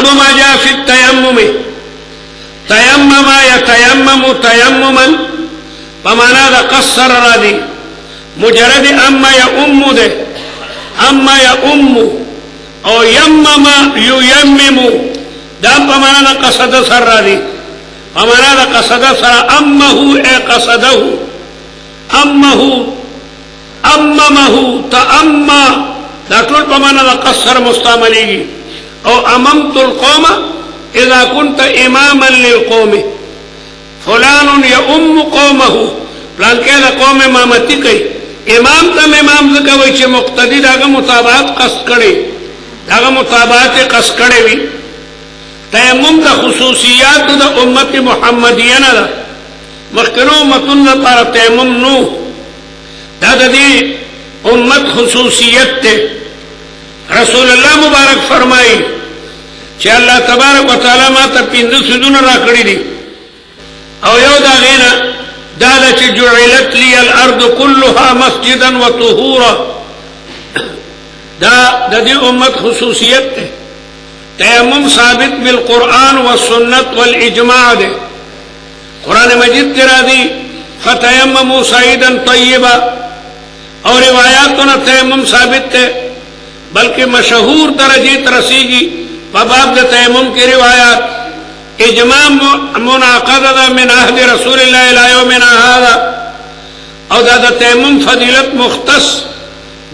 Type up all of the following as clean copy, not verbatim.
باب ما جاء في التيمم تيمم يتيمم تيمما فمانا دا قصر را دی مجرد اما يؤم ده اما يؤم او يمم ييمم دا فمانا دا قصد سر را دی فمانا دا قصد سر امه اے قصده امه اممه تأمّا دا طول فمانا دا قصر مستعملی او اممت القوم اذا كنت اماما للقوم فلان يؤم قومه فلان کے دا قوم امامتی کئی امام تم امام زکوی چه مقتدی داگا مطابعات قصد کرے داگا مطابعات قصد کرے وی تیمم دا خصوصیات دا امت محمدینا دا مخکنو امتن دا پارا تیمم نو دا دی امت خصوصیت تے رسول اللہ مبارک فرمائی چه اللہ تبارک و تعالی ما تا پیندو سدون را کری دی او یو دا غینا دادا چه جعلت لی الارض كلها مسجدا و طهورا دا دی امت خصوصیت تے تیمم ثابت بالقرآن والسنت والاجماع دے قرآن مجید ترا دی فتیمموا صعیدا طیبا اور روایاتنا تیمم ثابت تے بلکہ مشہور درجی ترسیگی باب دا تیمم کی روایات اجماع منعقد دا من عهد رسول اللہ الى یومنا هذا او دا تیمم فضیلت مختص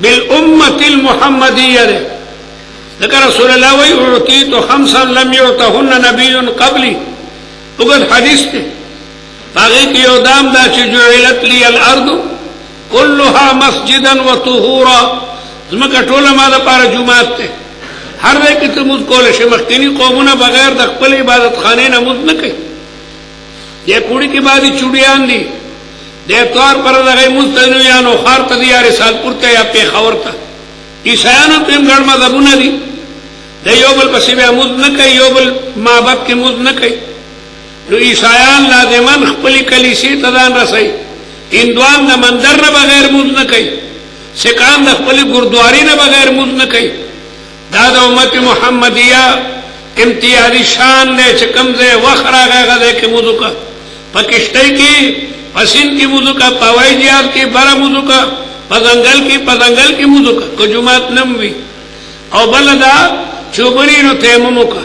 بالامت المحمدیہ دے لیکن رسول اللہ وی اعطیت خمسا لم یعطہن نبی قبلی اگد حدیث تے باقی کی یودام دا چی جعلت لی الارض کلها مسجدا و طهورا زمکہ ٹولا ما دا پارا جماعت تے ہر دے کی تموز کولے شمختینی قومونا بغیر دا خپل عبادت خانے نموز نکے یہ پوڑی کی بادی چوڑیان دی دے اتوار پر دا غی مستنویانو خار تا دی آرے سال پورتا یا پیخور تا عیسائیانو تیم گھر مذہبونا دی دے یوبل پسیبی اموز نکے یوبل معبد کی موز نکے نو عیسائیان لازمان خپلی کلیسی تدان رسائی ہندوان دا مندر نا بغیر موز نکے سکان دا خپلی گردواری نا بغیر موز نکے دادا امت محمدیہ امتیازی شان دے چکم دے وخرا گئے دے کے موضوع کا پکشتے کی پسین کی موضوع کا پاوائی جیاد کی برا موضوع کا پزنگل کی موضوع کا کو جماعت نموی او بلدا چوبری نو تیممو کا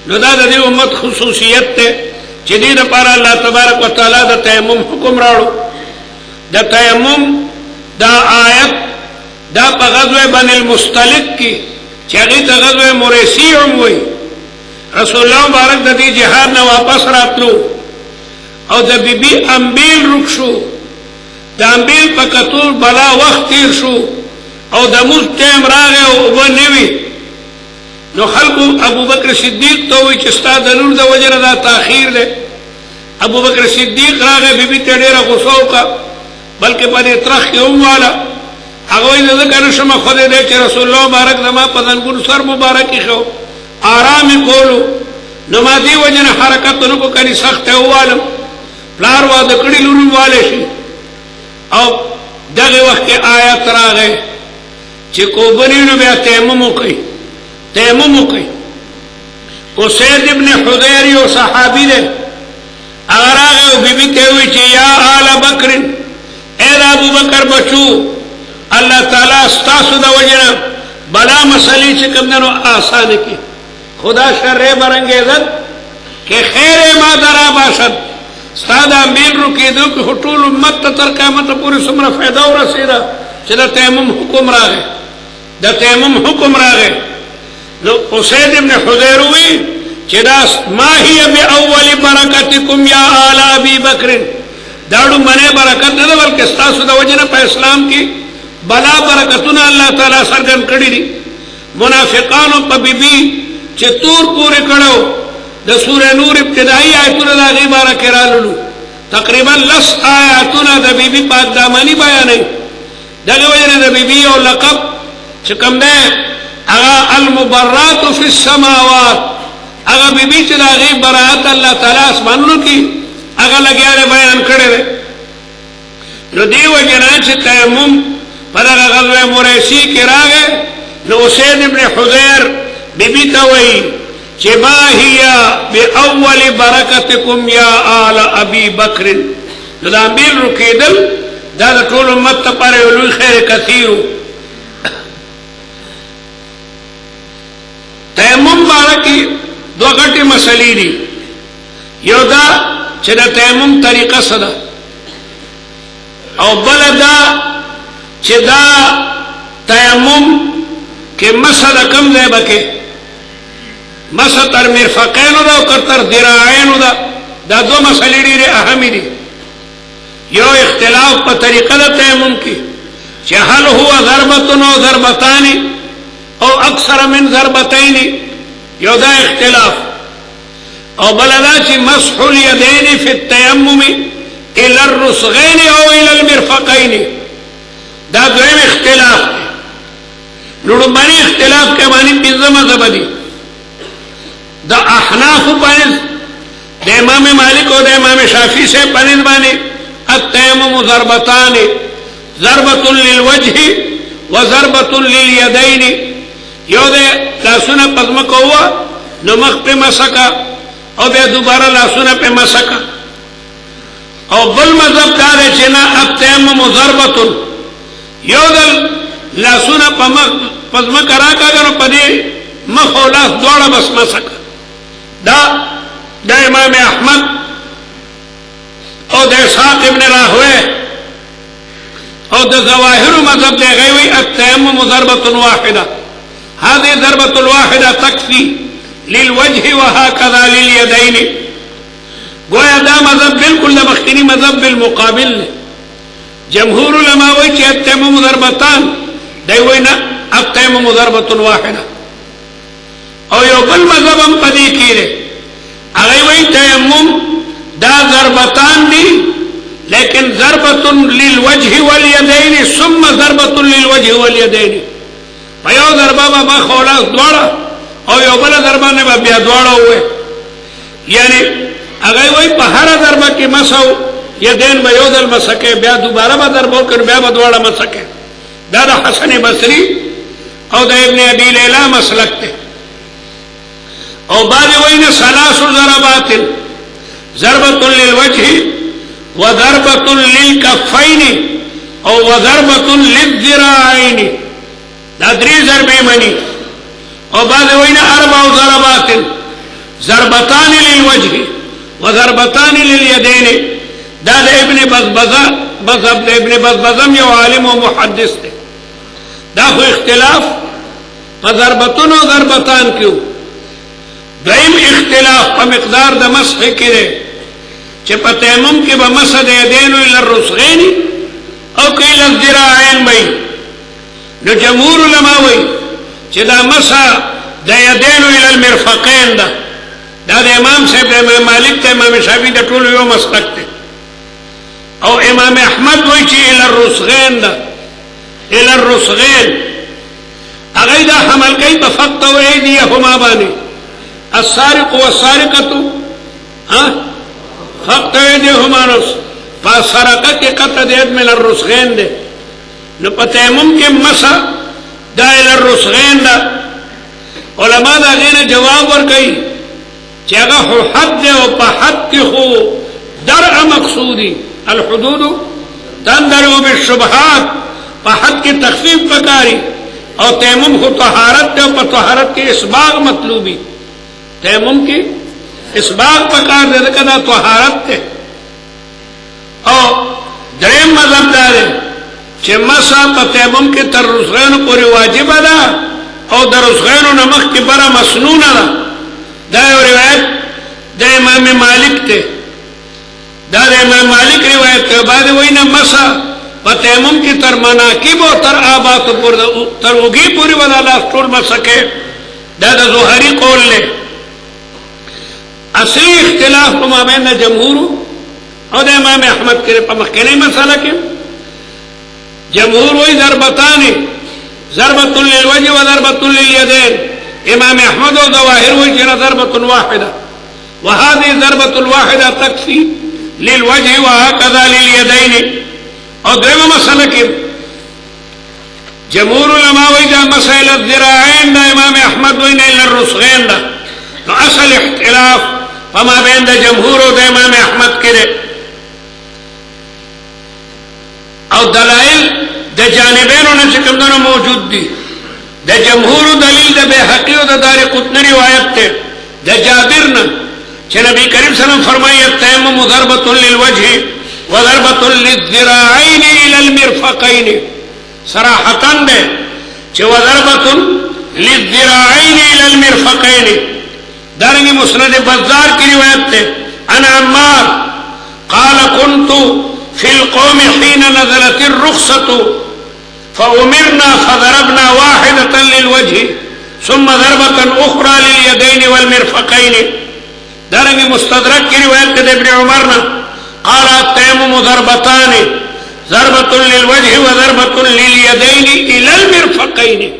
نو دادا دی امت خصوصیت تے جدید پارا اللہ تبارک و تعالی دا تیمم حکم راڑو دا تیمم دا آیت دا پا غزوہ بن المستلق کی چاگی تا غزوہ موریسی ہوئی رسول اللہ مبارک دا دی جہاد نا واپس راتلو او دا بی بی انبیل رک شو دا انبیل پا کتور بلا وقت تیر شو او دا موز تیم راگے او نوی نو خلقو ابو بکر صدیق تووی چستا دلور دا وجر دا تاخیر دے ابو بکر صدیق راگے بی بی تیڑیر غصو کا بلکہ پا دی ترخ کی والا اگوی ذکر شما خود دے چه رسول اللہ مبارک دما پدنگون سر مبارکی خو آرامی کولو نما دی وجن حرکت نکو کنی سخت اوالم پلار وادکڑی لوری والے شی او دغی وقت کے آیت را گئے چه کو بنینو بیا تیممو کئی اسید ابن حضیری و صحابی دے اگر آگئے و بی بی تیوی چه یا آل بکرن اید ابو بکر بچو اللہ تعالیٰ استاسو دا وجنا بلا مسئلی چکم دنو آسان کی خدا شر برنگیزت کہ خیر ما درا باشد استادا امیر رکی دو کہ حطول امت تر قیامت پوری سمرہ فیدہ و رسیدہ چه دا تیمم حکم را گئے اسید ابن حضیر ہوئی چه دا ما ہی بی اول برکتکم یا آل ابی بکرن داڑو منے برکت ندا بلکہ استاسو دا وجنا پہ اسلام کی بلا برکتنا اللہ تعالیٰ سرگن کڑی دی منافقانو پا بی بی چه تور پورے کڑو دا سورہ نور ابتدائی آیتونا دا غیبارہ کرالولو تقریبا 10 آیتونا دا بی بی پاک دامانی بیانی دا وجن دا بی بی او لقب چکم دے اگا المبرات فی السماوات اگا بی بی چه دا غیب براعت اللہ تعالیٰ اسمانو کی اگا لگیارے بیان کڑے دے نو دی وجنان چه تیمم پدغ غزوہ موریسی کی راگے نو اسید ابن حضیر بی بی تاوئی چما هي باول برکتکم یا آل ابی بکر. دا امیر رکیدل دا د ټول امت لپاره لوی خیر کثیرو. تیمم باره کې دوه غټې مسلې دي. یو دا چې د تیمم طریقه څه ده، او بل دا چې دا تیمم کې مسح د کوم ځای به کې، مسح تر مرفقینو ده او تر ذراعینو ده. دا دوه مسلې ډېرې اهمې دي. یو اختلاف په طریقه د تیمم کې چې هل هو ضربة او ضربتان او اکثر من ضربتین، یو دا اختلاف. او بل دا چې مسح الیدین فی التیمم الى الرسغین او الى المرفقین، دا دویم اختلاف دی. لومړی اختلاف کې باندې پنځه مذهب دي. د احناف باندې د امام مالک او د امام شافعی سے باندې باندې التیمم ضربتان، ضربة للوجه وضربة لليدين. یو د لاسونه پزمکه هوا نو مخ په مسکا او بیا دوباره لاسونه په مسکا. او بل مذهب دا دی چې نه التیمم ضربة، یو د لاسونه په مخ پزمکه راکاږه نو په دې مخ او لاس دواړه بس مسکا. دا د امام احمد او د اسحاق ابن راهوی او د ظواهر مذهب دی. غوی التیمم ضربة واحدة، هذه ضربة الواحدة تكفي للوجه وهكذا لليدين. گویا دا مذهب بالکل د مخکنی مذهب بالمقابل دی. جمهور علماء وایي چې التیمم ضربتان، دی وایي نه التیمم ضربة واحدة. او یو بل مذهب هم په دې کې دی، هغه وایي تیمم دا ضربتان دي لیکن ضربة للوجه والیدین ثم ضربة للوجه والیدین. په یو ضربه به مخ او لاس دواړه او یو بل ضربه نه به بیا دواړه ووایي. یعنی هغه وایي په هره ضربه کې مسح یدین به یو ځل مسح کوي، بیا دوباره به ضربه وکړي، بیا به دواړه مسح کوي. دا د حسن بصري او د ابن ابي ليلى مسلک دی. او بعض وایي نه ثلاث ضربات، ضربة للوجه وضربة للكفين او وضربة للذراعين. دا درې ضربې مني. او بعض وایي نه اربع ضربات، ضربتان للوجه وضربتان لليدين. دا د ابن بزبزه مذهب د ابن بزبزم یو عالم او محدث دی. دا خو اختلاف په ضربتون او ضربتان کې. دویم اختلاف په مقدار د مسح کې دی چې په تیمم کې به مسح د یدینو الى الرسغین او که الى الذراعین وایي. نو جمهور علماء وایي چې دا مسح د یدینو الى المرفقین ده. دا د امام صاحب د امام مالک د امام شافعي د ټولو یو مسلک دی. او امام احمد وایي چې الى الرسغین ده، الى الرسغین. هغه دا حمل کوي په فقط ایدیهما باندې. السارق والسارقة فقط ایدیهما رس، فسرقه کې قطع د ید من الرسغین ده. نو په تیمم کې مسح دا الى الرسغین ده. علما دا غینه جواب ورکوي چې هغه حد دی او په حد کې خو درع مقصودی. الحدود تندرع بالشبهات، په حد کې تخفیف پکاري. او تیمم خو طهارت دی او په طهارت کې اسباغ مطلوبی. تیمم کې اسباغ پکار دی ځکه دا طهارت دی. او دریم مذهب دا دی چې مسح په تیمم کې تر رسغینو پورې واجبه ده او د رسغینو نه مخکې بره مسنونه ده. دا یو روایت د امام مالک دی. دا د امام مالک روایت دی. بعد وایي نه مسح په تیمم کې تر مناکب او تر آبات پورې تر اوږې پورې به دا لاس ټول مسح کوي. دا د زهري قول دی. اصلی اختلاف په مابین د جمهور او د امام احمد کې په مخکنی مسله کې جمهور وایي ضربتان، ضربة للوجه وضربة لليدين. امام احمد و ظواهر وایي چې ضربة واحدة، وهذه ضربة الواحدة تكفي للوجه وهكذا لليدين. او درېمه مسله کې جمهور علماء وایي دا مسح الى الذراعین، دا امام احمد وایي نه الى الرسغین ده. نو اصل اختلاف فما بین دا جمهور و دا امام احمد کرے او دلائل دا جانبینو نا چکم دنو موجود دی دا جمهور دلیل دا بیحقی و دا دار قطن روایت تے دا جابرنا چھ نبی کریم صلی اللہ علیہ وسلم فرمائی التیمم ضربت للوجہ و ضربت للذراعین الى المرفقین صراحتاً دے چھ و ضربت للذراعین الى المرفقین دارنگی مسند بزار کی روایت تے انا عمار قال كنت في القوم حين نزلت الرخصة فأمرنا فضربنا واحدة للوجه ثم ضربة أخرى لليدين والمرفقين دارنگی مستدرک کی روایت تے ابن عمرنا قال التيمم ضربتان ضربة للوجه وضربة لليدين إلى المرفقين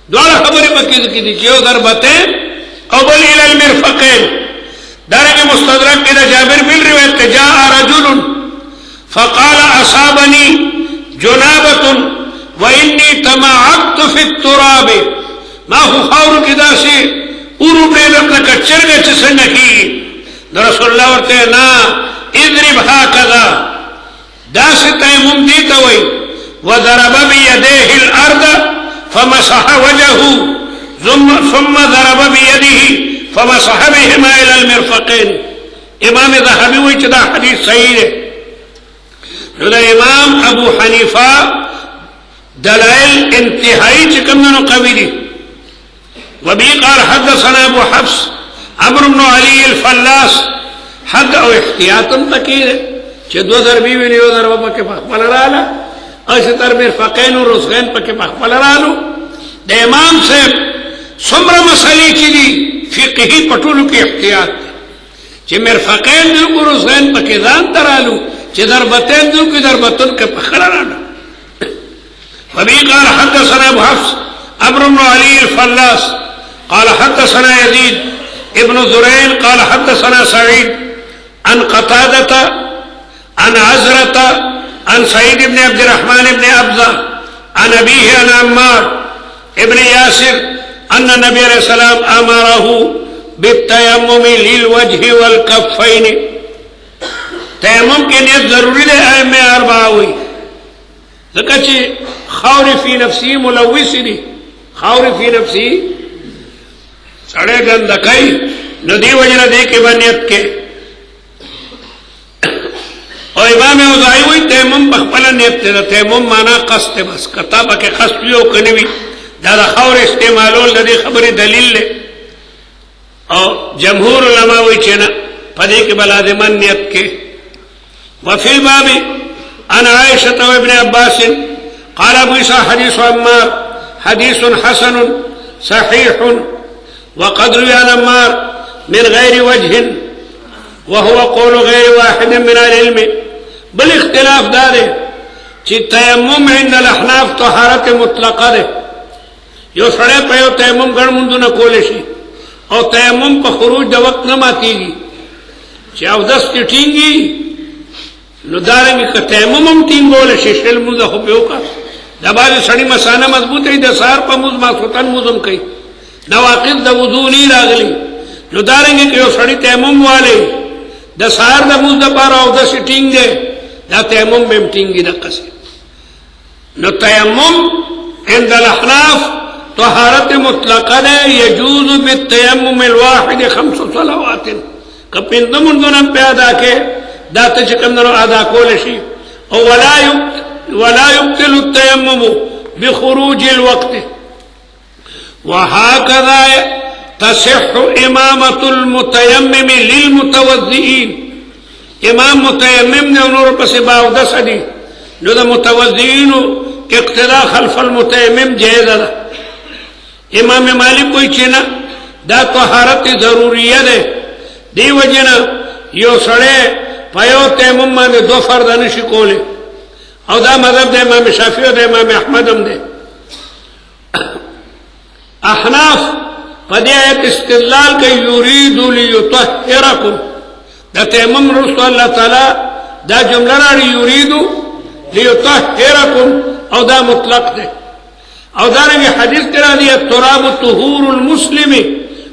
دوار خبری مکید کی دی چیو ضربتين او بل الى المرفقين دارنگی مستدرک کی دا جابر بن روایت تے جاء رجل فقال أصابني جنابة وإني تمعقت في التراب ما هو خور كدا سي ارو بيدم لك چرگه چسنکی رسول الله ورته نا اضرب هكذا داس تيمم ديتا وي وضرب بيديه الارض فمسح وجهه ثم ضرب بيده فمسح بهما الى المرفقين امام ذهبي وي چدا حدیث صحیح ہے دا امام ابو حنیفہ دلائل انتہائی چکمنو قوی وبي قال حدثنا ابو حفص عمرو بن علي الفلاس حد او احتیاطا تکیر چه دو ضربی ویلی و ضربا پاک پخبل رالا ایسی تر مرفقین و رسغین پاک پخبل رالو دا امام سے سمر مسئلی چی دی فقہی پٹولو کی احتیاط چه مرفقین دو کو رسغین پاک دان ترالو چه ضربتین دو کی ضربتن کے پخبل رالو وبي قال حدثنا ابو حفص عمرو بن علي الفلاس قال حدثنا يزيد ابن زرين قال حدثنا سعيد عن قتادة عن عزرة عن سعيد بن عبد الرحمن بن أبزة عن أبيه عن عمار ابن ياسر أن النبي عليه السلام أمره بالتيمم للوجه والكفين تيمم کی نیت ضروری دے ائمہ اربعہ ہوئی ذکر چی خور فی نفسی ملوث دی خور فی نفسی سڑے گندکائی ندی وجنہ دے کے بنیت کے اور امام اوزائی ہوئی تیمم بخبلا نیت تے تیمم مانا قصد بس کتابہ کے قصد لیو کنوی دادا خور استعمالول دا دی خبری دلیل لے اور جمہور علماء ہوئی چینا پدی کے بلازمان نیت کے وفی الباب عن عائشة وابن عباس قال ابو عيسى حديث عمار حديث حسن صحيح وقد روي عن عمار من غير وجه وهو قول غير واحد من العلم بالاختلاف داره چی تیمم عند الاحناف طهارت مطلقه ده یو سڑے پہ یو تیمم گھر مندو نہ کولے شی اور تیمم پہ خروج دا وقت نہ ماتی گی چی او دست ٹینگی نو دارنگی که تیمم هم تینگوله ششل موز خو پیو کا دا بازی سڑی مسانه مضبوط ای دا سار پا موز ماسوطن موزم کئی نواقض دا وضو نی راغلی نو دارنگی که یو سڑی تیمم والے دا سار دا موز دا پارا او دا سی ٹینگ دے دا تیمم بیم ٹینگی دا قسی نو تیمم عند الاحناف طهارت مطلقه دے یجوز بالتیمم الواحد 5 صلوات کپین دمون پیادا کے داتا چکم دنو ادا کول شی ولا يبطل التيمم بخروج الوقت وهكذا تصح امامة المتيمم للمتوضئين امام متيمم نے انہوں پس باو دس دی جو دا متوضئین اقتداء خلف المتيمم جائز دا امام مالک کوئی چینا دا طہارت ضروریہ دے دی وجنا یو سڑے پیو تیمم مانے دو فرد نشی کولے او دا مذہب دے امام شافعی و دے امام احمد ہم دے احناف پدی آیت استدلال کہ یرید لیطہرکم دا تیمم رسول اللہ تعالی دا جملہ راڑی یرید لیطہرکم او دا مطلق دے او دا رنگی حدیث کرا دیا تراب طہور المسلم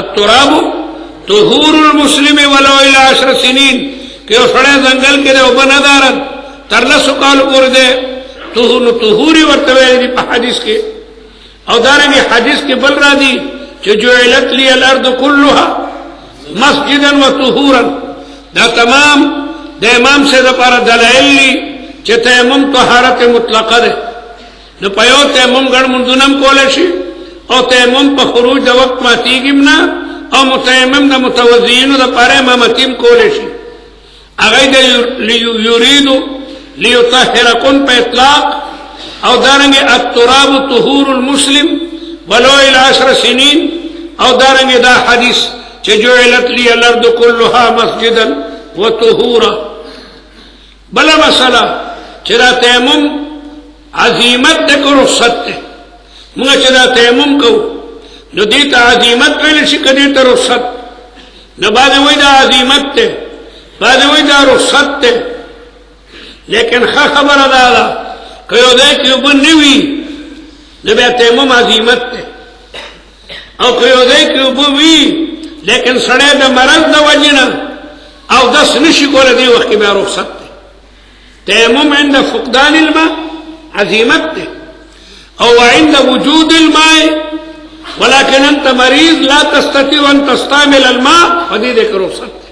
التراب طهور المسلم ولو الى 10 سنين کہ سڑے جنگل کے دے وبندارن ترلس قال اور دے طهوری ورتوی دی حدیث کے او دارنگی حدیث کے بل را دی کہ جعلت لی الارض كلها مسجدا وطهورا دا تمام دا امام سے دا پارا دلائل لی کہ تیمم طہارت مطلقہ دے نو پیو تیمم گڑ مندونم کولشی او تیمم پا خروج دا وقت ماتیگیم نا او متیمم دا متوضیینو دا پارا امامتیم کولشی اگئی دا یریدو لیطہرکن پا اطلاق او دارنگی التراب طهور المسلم ولو الى 10 سنین او دارنگی دا حدیث چه جعلت لی الارض كلها مسجدا وطهورا بلا مسئلہ چرا تیمم عظیمت دے کو رخصت دے مگا چرا تیمم کو نو دیتا عظیمت ویلی شکا دیتا رخصت نو بعد وی دا عظیمت دے بعد وی دا رخصت دے لیکن خبر دادا کہو دے کہ ابن نوی نو بیا تیمم عظیمت دے او کہو دے کہ ابن وی لیکن سڑے دا مرض دا وجنا او دس نشی کول دی وقت بیا رخصت دے تیمم عند فقدان الماء عظیمت دے او عند وجود الماء ولكن انت مريض لا تستطيع ان تستعمل الماء فدی کے رخصت دے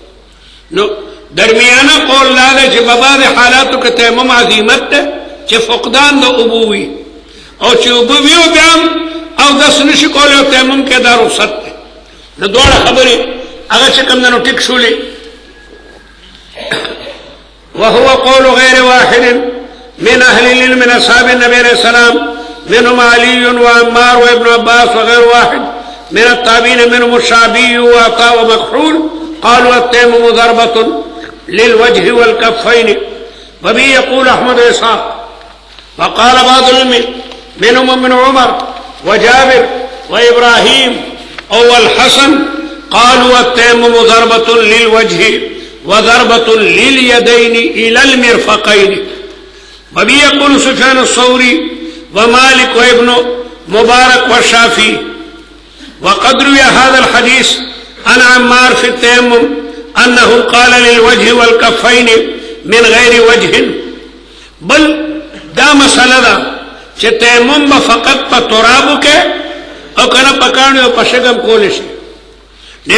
نو درمیانہ قول لا دے چھ بباد حالاتو کے تیمم عظیمت دے چھ فقدان دا ابوی او چھ ابوی و بیام او دس نشی کول تیمم کے دا رخصت دے نو دوڑا خبری اگر چکم دنو ٹک شولی وهو قول غير واحد من أهل العلم من أصحاب النبي عليه السلام منهم علي وعمار وابن عباس وغير واحد من التابعين منهم الشعبي وعطاء ومكحول قالوا التيمم ضربة للوجه والكفين وبه يقول أحمد إسحاق وقال بعض العلم منهم من عمر وجابر وإبراهيم أو الحسن قالوا التيمم ضربة للوجه وضربة لليدين إلى المرفقين وبه يقول سفيان الثوري ومالك وابن مبارك والشافعي وقد روي هذا الحديث عن عمار في التيمم أنه قال للوجه والكفين من غير وجه بل دا مسئلہ دا چه تیمم با فقط پا ترابو کے او کنا پکانو او پشگم کولشی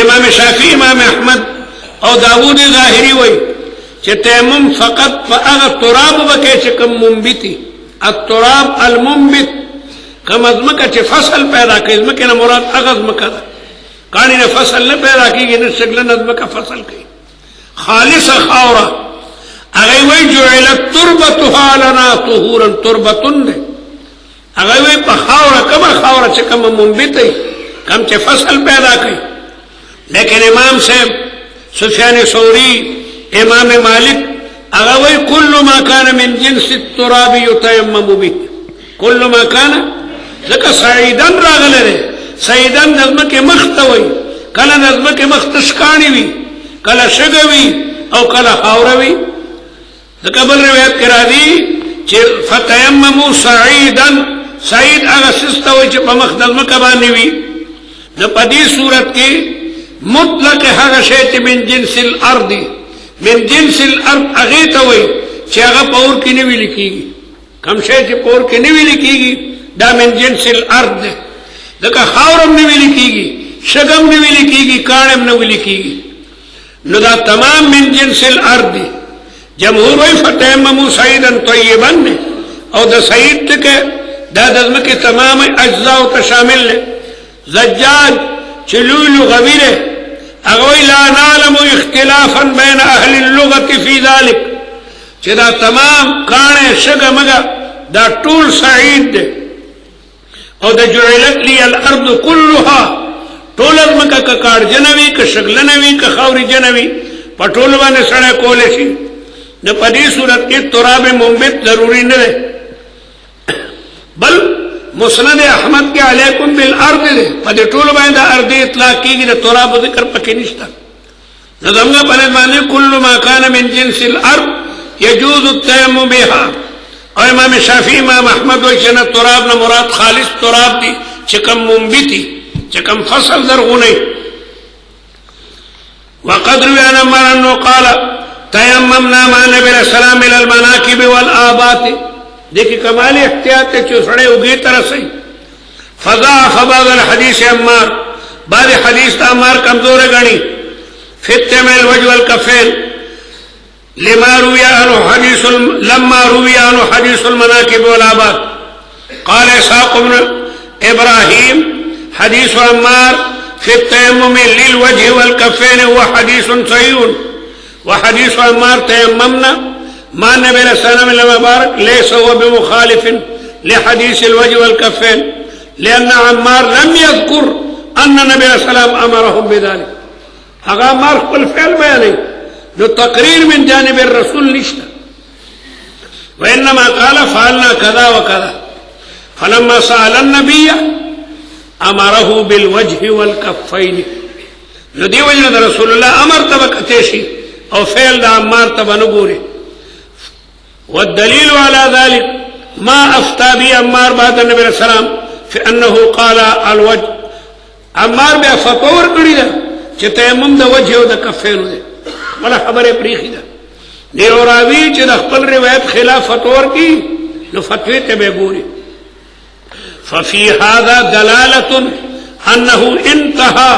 امام شافعی امام احمد او داود ظاہری وی چه تیمم فقط پا اغا ترابو بکے چه کم منبتی التراب المنبت کم ازمکا چه فصل پیدا کی ازمکا نا مراد اغا ازمکا دا کانی نا فصل نا پیدا کی گی نا شکلن ازمکا فصل کی خالص خاورا اگئی وی جعلت تربتها لنا طهورا تربتن دے اگئی وی پا خاورا کم چه کم منبتی کم چه فصل پیدا کی لیکن امام صاحب سفیان ثوری امام مالک اغوی کل ما کان من جنس التراب یتیمم به کل ما کان لکه سعیدن راغله ده سعیدن نظمک مختوی کله نظمک مختشکانی وی کله شگوی او کله خاوروی دکه بل روایت کرا دی چې فتیمموا سعیدن سعید اغا سستوی چې په مخ نظمک باندې وی نو په دې صورت کې مطلق هغه شی من جنس الارض من جنس الارض اغه ته وي چې هغه پور کې نه ویل کیږي کم شی چې پور کې نه ویل کیږي دا من جنس الارض دغه خاورم نه ویل کیږي شګم نه ویل کیږي کانم نه ویل کیږي نو دا تمام من جنس الارض جمهور وی فتیمموا صعیدا طیبا او دا صعید ته دا دزمکه تمام اجزاء ته شامل نه زجاج چلول غویره اگوی لا نعلم اختلافا بین اہل اللغت فی ذالک چه دا تمام کانے شگا مگا دا طول سعید دے او دا جعلت لی الارض کلها طول ازمکا کا کار جنوی کا شگلنوی کا خوری جنوی پا طولوانے سڑے کولے شی نا پدی صورت کی تراب منبت ضروری نہ بل مسند احمد کے علیکم بالارض دے پدی طول باندہ ارض اطلاق کی گی دا تراب ذکر پکی نشتا نظمگا پنید مانے کل ما کان من جنس الارض یجوز التیمم بها اور امام شافعی امام احمد ویچنا تراب نا مراد خالص تراب دی چکم منبتی چکم فصل در غنی. وقد روی عن عمار انه قال تیممنا مع نبی علیہ السلام الى المناکب والآبات. دیکھیں کمال احتیاط ہے چوسڑے اگی طرح سے. فضاعف بعض الحدیث عمار بعض حدیث تا عمار کمزور گنی فی التیمم الوجه والکفین لما روی عنه حدیث المناکب والآبات. قال اسحاق بن ابراہیم حدیث عمار في التيمم للوجه والكفين هو حديث صحيح. وحديث عمار تيممنا مع النبي صلى الله عليه وسلم المبارك ليس هو بمخالف لحديث الوجه والكفين، لأن عمار لم يذكر أن النبي صلى الله عليه وسلم أمرهم بذلك. أغا عمار قل فعل بياني للتقرير من جانب الرسول نشتا، وإنما قال فعلنا كذا وكذا. فلما سأل النبي امره بالوجه والكفين. ندی وجه رسول الله امر تبکتشی او فعل دا عمار تبنگوری. والدليل على ذلك ما افتى به عمار بعد النبي عليه السلام في انه قال الوجه. عمار بیا فتور کړی دا چې تیمم د وجه او د کفین دی. ولا خبره پریخی دا دی راوی چې د خپل روایت خلاف فتور کی نو فتوی ته به ګوري. ففي هذا دلالة أنه انتهى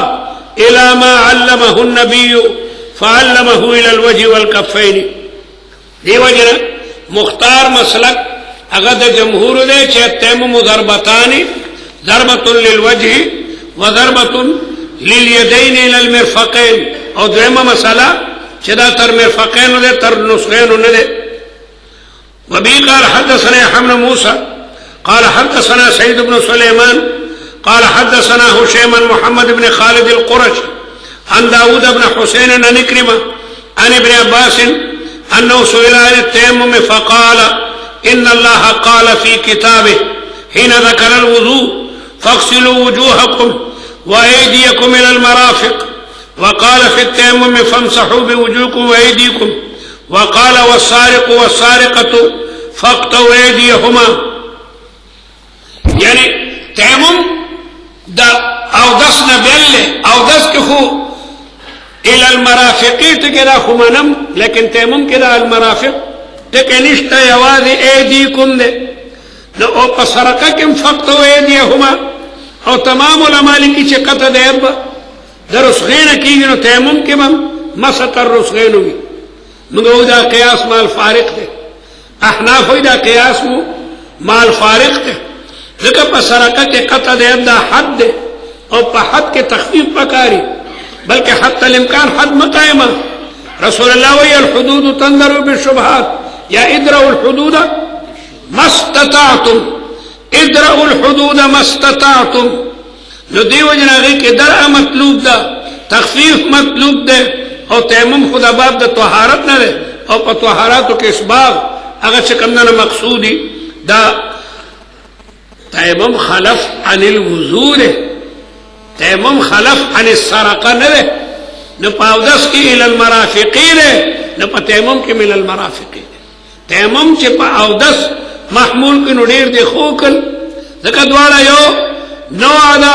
إلى ما علمه النبي فعلمه إلى الوجه والكفين. دی وجہ مختار مسلک اگر جمهور دے چه التیمم ضربتان ضربة للوجه وضربة لليدين إلى المرفقين. او دویمہ مسئلہ چه دا تر مرفقين دے تر نسخين دے. وبي قال حدثنا حمد موسى قال حدثنا سيد بن سليمان قال حدثنا هشيم محمد بن خالد القرشي عن داود بن حسين عن إكرمة عن ابن عباس أنه سئل عن التيمم فقال إن الله قال في كتابه حين ذكر الوضوء فاغسلوا وجوهكم وأيديكم إلى المرافق، وقال في التيمم فامسحوا بوجوهكم وأيديكم، وقال والسارق والسارقة فاقطعوا أيديهما. یعنی تیمم دا اودس نبیل اودس کے خو الى المرافقی تکرا خمانم، لیکن تیمم کدا المرافق تکنشتا یوازی ایدیکم دے نو او پسرقا کم فقطو ایدیهما. او تمام علماء لکی چه قطع دیب در رسغین کی نو تیمم کم مسطر رسغینوی نگو دا قیاس مال فارق دے. احنافوی دا قیاس مال فارق دے ذکر پا سرقہ کے قطع دے دا حد دے اور پا حد کے تخفیف پکاری بلکہ حتی الامکان حد مقائمہ. رسول اللہ وی الحدود تندر بالشبہات یا ادرعوا الحدود ما استطعتم ادرعوا الحدود ما استطعتم. جو دیو جناغی کے درع مطلوب دا تخفیف مطلوب دے اور تیمم خدا باب دا طہارت نہ دے اور پا طہاراتو کے اسباغ اگر چکمنا مقصودی دا تیمم خلف عن الوضو دے. تیمم خلف عن السرقہ نہ دے نہ پاودس کی الى المرافقی دے نہ پا تیمم کی من المرافقی دے. تیمم چے پا اودس محمول کی نڈیر دے خوکل ذکر دوارا یو نو آدھا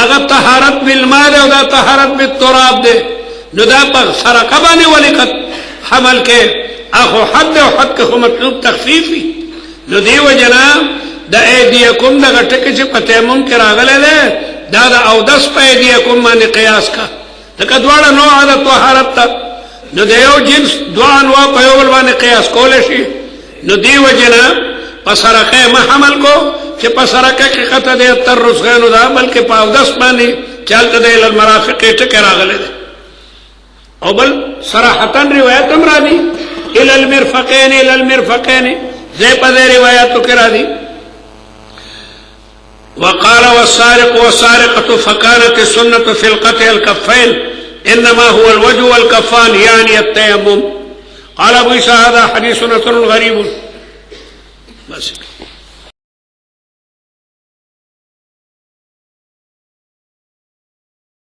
اگر طہارت بالماء دے دا طہارت بالتراب دے نو دا پا سرقہ بانے ولقت حمل کے آخو حد دے و حد کے خو مطلوب تخفیفی نو دیو جناب دا ایدیکم دا گٹک چی پا تیمم کی راغلے دے دا دا اودس پا ایدیکم مانی قیاس کا دکا دوارا نو آدھا طہارت تا نو دیو جنس دوان وا پا یوبل مانی قیاس کولے شی نو دیو جناب پا سرقہ محمل کو چی پا سرقہ کی قطع دے اتر رسغینو دا بلکہ پا اودس مانی چالتا دے الالمرافقی ٹکے راغلے دے. او بل صراحتاً روایتم را دی الالمرفقین زی پا دے روایتو کرا دی. وقال والسارق والسارقة فكانت السنة في القطع الكفين إنما هو الوجه والكفان يعني التيمم. قال أبو عيسى هذا حديث حسن غريب. بس